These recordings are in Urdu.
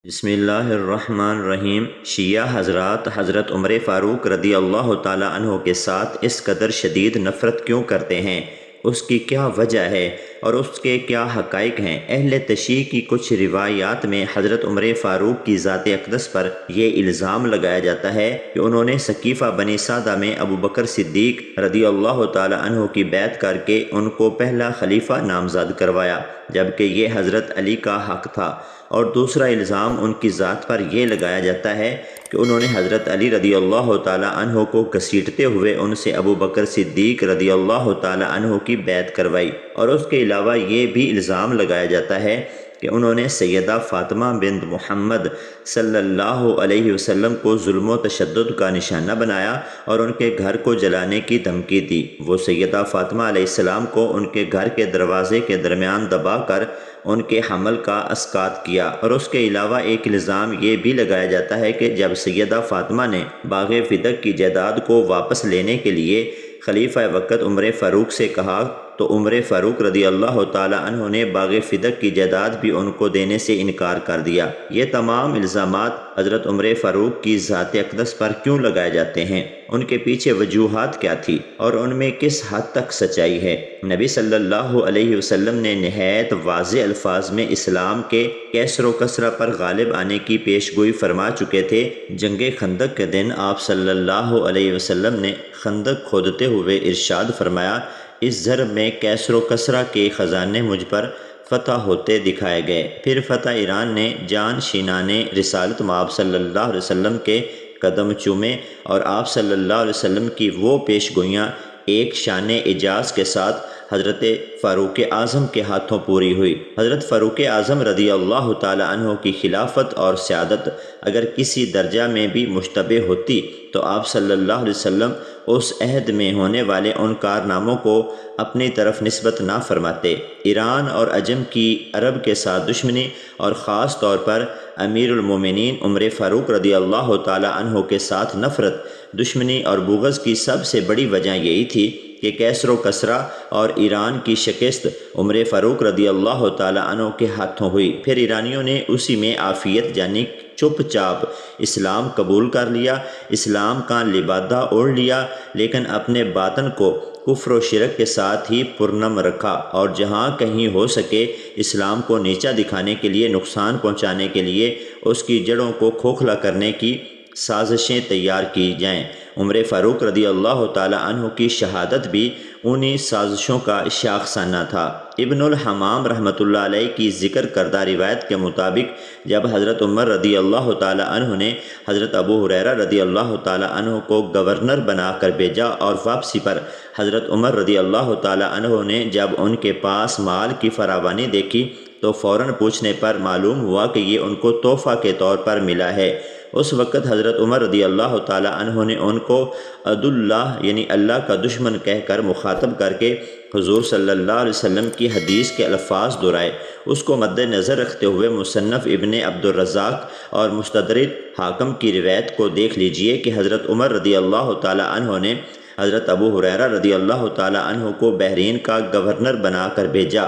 بسم اللہ الرحمن الرحیم۔ شیعہ حضرات حضرت عمر فاروق رضی اللہ تعالیٰ عنہ کے ساتھ اس قدر شدید نفرت کیوں کرتے ہیں؟ اس کی کیا وجہ ہے اور اس کے کیا حقائق ہیں؟ اہل تشیع کی کچھ روایات میں حضرت عمر فاروق کی ذات اقدس پر یہ الزام لگایا جاتا ہے کہ انہوں نے ثقیفہ بنی سعدہ میں ابو بکر صدیق رضی اللہ تعالیٰ عنہ کی بیعت کر کے ان کو پہلا خلیفہ نامزد کروایا، جبکہ یہ حضرت علی کا حق تھا۔ اور دوسرا الزام ان کی ذات پر یہ لگایا جاتا ہے کہ انہوں نے حضرت علی رضی اللہ تعالیٰ عنہ کو گھسیٹتے ہوئے ان سے ابو بکر صدیق رضی اللہ تعالیٰ عنہ کی بیعت کروائی۔ اور اس کے علاوہ یہ بھی الزام لگایا جاتا ہے کہ انہوں نے سیدہ فاطمہ بنت محمد صلی اللہ علیہ وسلم کو ظلم و تشدد کا نشانہ بنایا اور ان کے گھر کو جلانے کی دھمکی دی۔ وہ سیدہ فاطمہ علیہ السلام کو ان کے گھر کے دروازے کے درمیان دبا کر ان کے حمل کا اسقاط کیا۔ اور اس کے علاوہ ایک الزام یہ بھی لگایا جاتا ہے کہ جب سیدہ فاطمہ نے باغ فدق کی جائیداد کو واپس لینے کے لیے خلیفہ وقت عمر فاروق سے کہا تو عمر فاروق رضی اللہ تعالیٰ عنہ نے باغ فدق کی جائیداد بھی ان کو دینے سے انکار کر دیا۔ یہ تمام الزامات حضرت عمر فاروق کی ذات اقدس پر کیوں لگائے جاتے ہیں؟ ان کے پیچھے وجوہات کیا تھی اور ان میں کس حد تک سچائی ہے؟ نبی صلی اللہ علیہ وسلم نے نہایت واضح الفاظ میں اسلام کے کیسر و کسرہ پر غالب آنے کی پیشگوئی فرما چکے تھے۔ جنگ خندق کے دن آپ صلی اللہ علیہ وسلم نے خندق کھودتے ہوئے ارشاد فرمایا، اس ضرب میں کیسر و کسرہ کے خزانے مجھ پر فتح ہوتے دکھائے گئے۔ پھر فتح ایران نے جان شینان رسالت آپ صلی اللہ علیہ وسلم کے قدم چومے اور آپ صلی اللہ علیہ وسلم کی وہ پیشگوئیاں ایک شان اعجاز کے ساتھ حضرت فاروق اعظم کے ہاتھوں پوری ہوئی۔ حضرت فاروق اعظم رضی اللہ تعالیٰ عنہ کی خلافت اور سیادت اگر کسی درجہ میں بھی مشتبہ ہوتی تو آپ صلی اللہ علیہ وسلم اس عہد میں ہونے والے ان کارناموں کو اپنی طرف نسبت نہ فرماتے۔ ایران اور عجم کی عرب کے ساتھ دشمنی اور خاص طور پر امیر المومنین عمر فاروق رضی اللہ تعالیٰ عنہ کے ساتھ نفرت، دشمنی اور بغض کی سب سے بڑی وجہ یہی تھی کہ کیسر و کسرہ اور ایران کی شکست عمر فاروق رضی اللہ تعالیٰ عنہ کے ہاتھوں ہوئی۔ پھر ایرانیوں نے اسی میں عافیت یعنی چپ چاپ اسلام قبول کر لیا، اسلام کا لبادہ اوڑھ لیا، لیکن اپنے باطن کو کفر و شرک کے ساتھ ہی پرنم رکھا اور جہاں کہیں ہو سکے اسلام کو نیچا دکھانے کے لیے، نقصان پہنچانے کے لیے، اس کی جڑوں کو کھوکھلا کرنے کی سازشیں تیار کی جائیں۔ عمر فاروق رضی اللہ تعالیٰ عنہ کی شہادت بھی انہی سازشوں کا شاخسانہ تھا۔ ابن الحمام رحمۃ اللہ علیہ کی ذکر کردہ روایت کے مطابق جب حضرت عمر رضی اللہ تعالیٰ عنہ نے حضرت ابو ہریرہ رضی اللہ تعالیٰ عنہ کو گورنر بنا کر بھیجا اور واپسی پر حضرت عمر رضی اللہ تعالیٰ عنہ نے جب ان کے پاس مال کی فراوانی دیکھی تو فوراً پوچھنے پر معلوم ہوا کہ یہ ان کو تحفہ کے طور پر ملا ہے۔ اس وقت حضرت عمر رضی اللہ تعالیٰ عنہ نے ان کو عدو اللہ یعنی اللہ کا دشمن کہہ کر مخاطب کر کے حضور صلی اللہ علیہ وسلم کی حدیث کے الفاظ دہرائے۔ اس کو مد نظر رکھتے ہوئے مصنف ابن عبد الرزاق اور مستدرک حاکم کی روایت کو دیکھ لیجئے کہ حضرت عمر رضی اللہ تعالیٰ عنہ نے حضرت ابو ہریرہ رضی اللہ تعالیٰ عنہ کو بحرین کا گورنر بنا کر بھیجا۔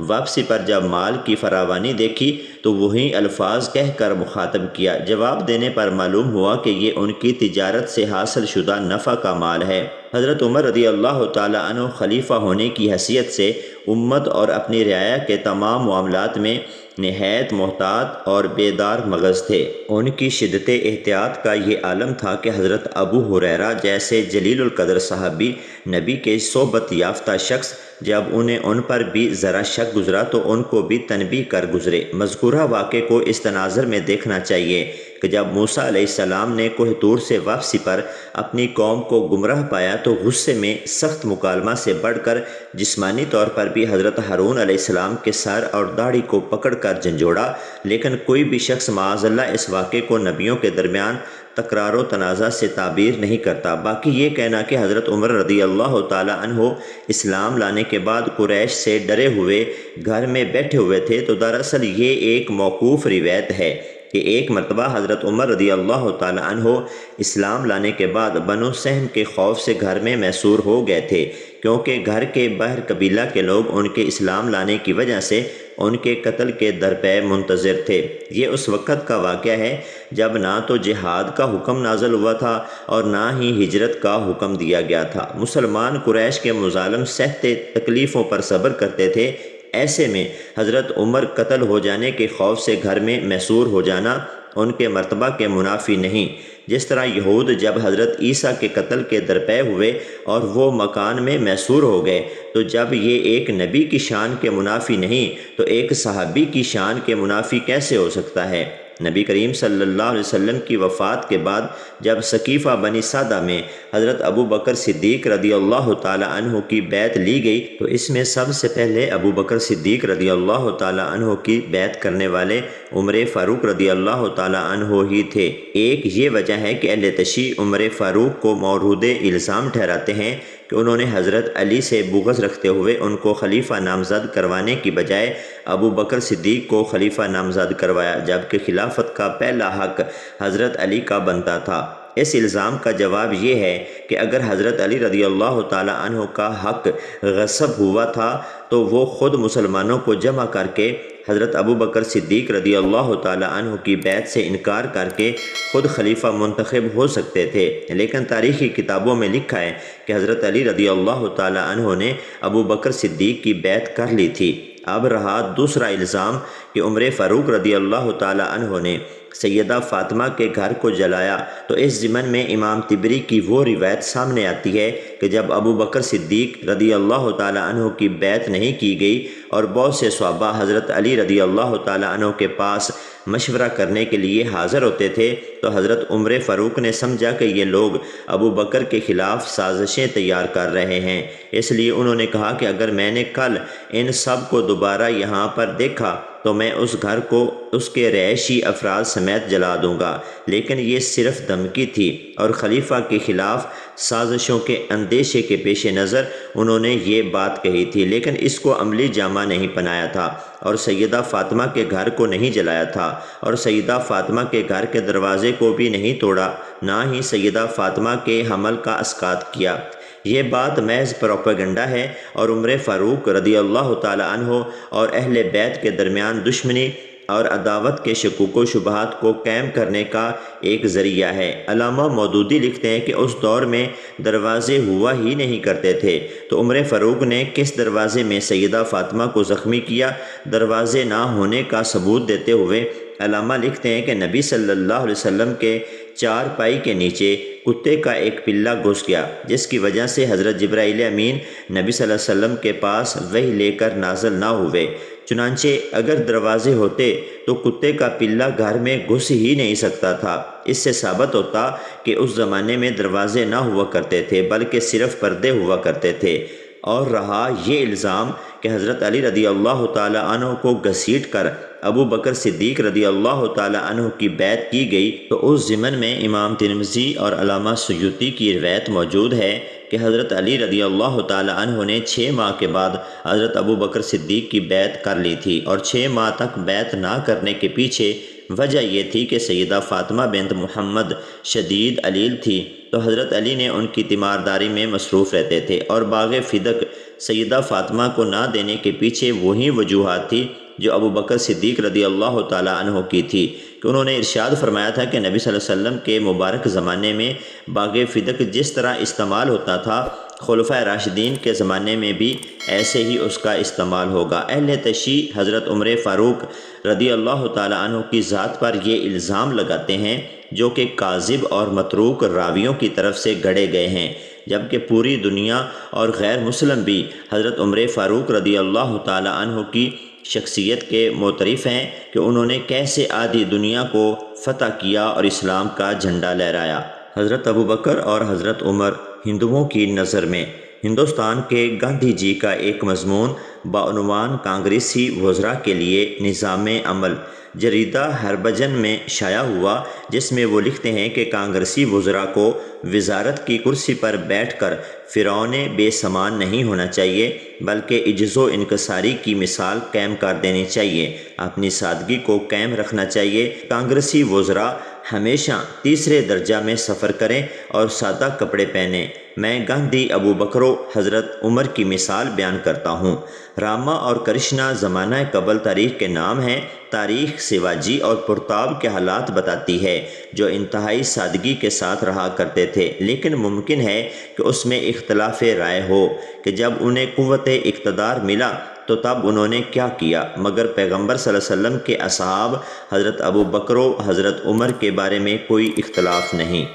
واپسی پر جب مال کی فراوانی دیکھی تو وہی الفاظ کہہ کر مخاطب کیا۔ جواب دینے پر معلوم ہوا کہ یہ ان کی تجارت سے حاصل شدہ نفع کا مال ہے۔ حضرت عمر رضی اللہ تعالیٰ عنہ خلیفہ ہونے کی حیثیت سے امت اور اپنی رعایا کے تمام معاملات میں نہایت محتاط اور بیدار مغز تھے۔ ان کی شدت احتیاط کا یہ عالم تھا کہ حضرت ابو ہریرہ جیسے جلیل القدر صحابی، نبی کے صحبت یافتہ شخص، جب انہیں ان پر بھی ذرا شک گزرا تو ان کو بھی تنبیہ کر گزرے۔ مذکورہ واقعے کو اس تناظر میں دیکھنا چاہیے کہ جب موسیٰ علیہ السلام نے کوہ طور سے واپسی پر اپنی قوم کو گمراہ پایا تو غصے میں سخت مکالمہ سے بڑھ کر جسمانی طور پر بھی حضرت ہارون علیہ السلام کے سر اور داڑھی کو پکڑ کر جھنجھوڑا، لیکن کوئی بھی شخص معاذ اللہ اس واقعے کو نبیوں کے درمیان تکرار و تنازع سے تعبیر نہیں کرتا۔ باقی یہ کہنا کہ حضرت عمر رضی اللہ تعالیٰ عنہ اسلام لانے کے بعد قریش سے ڈرے ہوئے گھر میں بیٹھے ہوئے تھے تو دراصل یہ ایک موقوف روایت ہے۔ کہ ایک مرتبہ حضرت عمر رضی اللہ تعالی عنہ اسلام لانے کے بعد بنو سہم کے خوف سے گھر میں محصور ہو گئے تھے، کیونکہ گھر کے باہر قبیلہ کے لوگ ان کے اسلام لانے کی وجہ سے ان کے قتل کے درپے منتظر تھے۔ یہ اس وقت کا واقعہ ہے جب نہ تو جہاد کا حکم نازل ہوا تھا اور نہ ہی ہجرت کا حکم دیا گیا تھا۔ مسلمان قریش کے مظالم سہتے تکلیفوں پر صبر کرتے تھے۔ ایسے میں حضرت عمر قتل ہو جانے کے خوف سے گھر میں محصور ہو جانا ان کے مرتبہ کے منافی نہیں۔ جس طرح یہود جب حضرت عیسیٰ کے قتل کے درپے ہوئے اور وہ مکان میں محصور ہو گئے، تو جب یہ ایک نبی کی شان کے منافی نہیں تو ایک صحابی کی شان کے منافی کیسے ہو سکتا ہے؟ نبی کریم صلی اللہ علیہ وسلم کی وفات کے بعد جب ثقیفہ بنی سعدہ میں حضرت ابو بکر صدیق رضی اللہ تعالی عنہ کی بیعت لی گئی، تو اس میں سب سے پہلے ابو بکر صدیق رضی اللہ تعالی عنہ کی بیعت کرنے والے عمر فاروق رضی اللہ تعالی عنہ ہی تھے۔ ایک یہ وجہ ہے کہ اہل تشیع عمر فاروق کو مورود الزام ٹھہراتے ہیں کہ انہوں نے حضرت علی سے بغض رکھتے ہوئے ان کو خلیفہ نامزد کروانے کی بجائے ابو بکر صدیق کو خلیفہ نامزد کروایا، جبکہ خلافت کا پہلا حق حضرت علی کا بنتا تھا۔ اس الزام کا جواب یہ ہے کہ اگر حضرت علی رضی اللہ تعالی عنہ کا حق غصب ہوا تھا تو وہ خود مسلمانوں کو جمع کر کے حضرت ابو بکر صدیق رضی اللہ تعالی عنہ کی بیعت سے انکار کر کے خود خلیفہ منتخب ہو سکتے تھے، لیکن تاریخی کتابوں میں لکھا ہے کہ حضرت علی رضی اللہ تعالی عنہ نے ابو بکر صدیق کی بیعت کر لی تھی۔ اب رہا دوسرا الزام کہ عمر فاروق رضی اللہ تعالی عنہ نے سیدہ فاطمہ کے گھر کو جلایا، تو اس ضمن میں امام طبری کی وہ روایت سامنے آتی ہے کہ جب ابو بکر صدیق رضی اللہ تعالی عنہ کی بیعت نہیں کی گئی اور بہت سے صحابہ حضرت علی رضی اللہ تعالی عنہ کے پاس مشورہ کرنے کے لیے حاضر ہوتے تھے، تو حضرت عمر فاروق نے سمجھا کہ یہ لوگ ابو بکر کے خلاف سازشیں تیار کر رہے ہیں، اس لیے انہوں نے کہا کہ اگر میں نے کل ان سب کو دوبارہ یہاں پر دیکھا تو میں اس گھر کو اس کے رہائشی افراد سمیت جلا دوں گا۔ لیکن یہ صرف دھمکی تھی اور خلیفہ کے خلاف سازشوں کے اندیشے کے پیش نظر انہوں نے یہ بات کہی تھی، لیکن اس کو عملی جامہ نہیں پہنایا تھا اور سیدہ فاطمہ کے گھر کو نہیں جلایا تھا اور سیدہ فاطمہ کے گھر کے دروازے کو بھی نہیں توڑا، نہ ہی سیدہ فاطمہ کے حمل کا اسقاط کیا۔ یہ بات محض پروپیگنڈا ہے اور عمر فاروق رضی اللہ تعالی عنہ اور اہل بیت کے درمیان دشمنی اور عداوت کے شکوک و شبہات کو قائم کرنے کا ایک ذریعہ ہے۔ علامہ مودودی لکھتے ہیں کہ اس دور میں دروازے ہوا ہی نہیں کرتے تھے، تو عمر فاروق نے کس دروازے میں سیدہ فاطمہ کو زخمی کیا؟ دروازے نہ ہونے کا ثبوت دیتے ہوئے علامہ لکھتے ہیں کہ نبی صلی اللہ علیہ وسلم کے چار پائی کے نیچے کتے کا ایک پلہ گھس گیا، جس کی وجہ سے حضرت جبرائیل امین نبی صلی اللہ علیہ وسلم کے پاس وحی لے کر نازل نہ ہوئے۔ چنانچہ اگر دروازے ہوتے تو کتے کا پلہ گھر میں گھس ہی نہیں سکتا تھا۔ اس سے ثابت ہوتا کہ اس زمانے میں دروازے نہ ہوا کرتے تھے بلکہ صرف پردے ہوا کرتے تھے۔ اور رہا یہ الزام کہ حضرت علی رضی اللہ تعالی عنہ کو گھسیٹ کر ابو بکر صدیق رضی اللہ تعالی عنہ کی بیعت کی گئی، تو اس ضمن میں امام ترمذی اور علامہ سیوطی کی روایت موجود ہے کہ حضرت علی رضی اللہ تعالی عنہ نے 6 ماہ کے بعد حضرت ابو بکر صدیق کی بیعت کر لی تھی، اور 6 ماہ تک بیعت نہ کرنے کے پیچھے وجہ یہ تھی کہ سیدہ فاطمہ بنت محمد شدید علیل تھی، تو حضرت علی نے ان کی تیمارداری میں مصروف رہتے تھے، اور باغ فدق سیدہ فاطمہ کو نہ دینے کے پیچھے وہی وجوہات تھی جو ابو بکر صدیق رضی اللہ تعالی عنہ کی تھی، کہ انہوں نے ارشاد فرمایا تھا کہ نبی صلی اللہ علیہ وسلم کے مبارک زمانے میں باغ فدق جس طرح استعمال ہوتا تھا، خلفائے راشدین کے زمانے میں بھی ایسے ہی اس کا استعمال ہوگا۔ اہل تشیع حضرت عمر فاروق رضی اللہ تعالی عنہ کی ذات پر یہ الزام لگاتے ہیں جو کہ کاذب اور متروک راویوں کی طرف سے گڑے گئے ہیں، جبکہ پوری دنیا اور غیر مسلم بھی حضرت عمر فاروق رضی اللہ تعالی عنہ کی شخصیت کے معترف ہیں کہ انہوں نے کیسے آدھی دنیا کو فتح کیا اور اسلام کا جھنڈا لہرایا۔ حضرت ابو بکر اور حضرت عمر ہندوؤں کی نظر میں ہندوستان کے گاندھی جی کا ایک مضمون بعنوان کانگریسی وزراء کے لیے نظام عمل جریدہ ہربھجن میں شائع ہوا، جس میں وہ لکھتے ہیں کہ کانگریسی وزراء کو وزارت کی کرسی پر بیٹھ کر فرعون بے سامان نہیں ہونا چاہیے، بلکہ عجز و انکساری کی مثال قائم کر دینی چاہیے، اپنی سادگی کو قائم رکھنا چاہیے۔ کانگریسی وزراء ہمیشہ تیسرے درجہ میں سفر کریں اور سادہ کپڑے پہنیں۔ میں گاندھی، ابو بکر و حضرت عمر کی مثال بیان کرتا ہوں۔ راما اور کرشنا زمانہ قبل تاریخ کے نام ہیں۔ تاریخ سیواجی اور پرتاب کے حالات بتاتی ہے، جو انتہائی سادگی کے ساتھ رہا کرتے تھے، لیکن ممکن ہے کہ اس میں اختلاف رائے ہو کہ جب انہیں قوت اقتدار ملا تو تب انہوں نے کیا کیا، مگر پیغمبر صلی اللہ علیہ وسلم کے اصحاب حضرت ابو بکر و حضرت عمر کے بارے میں کوئی اختلاف نہیں۔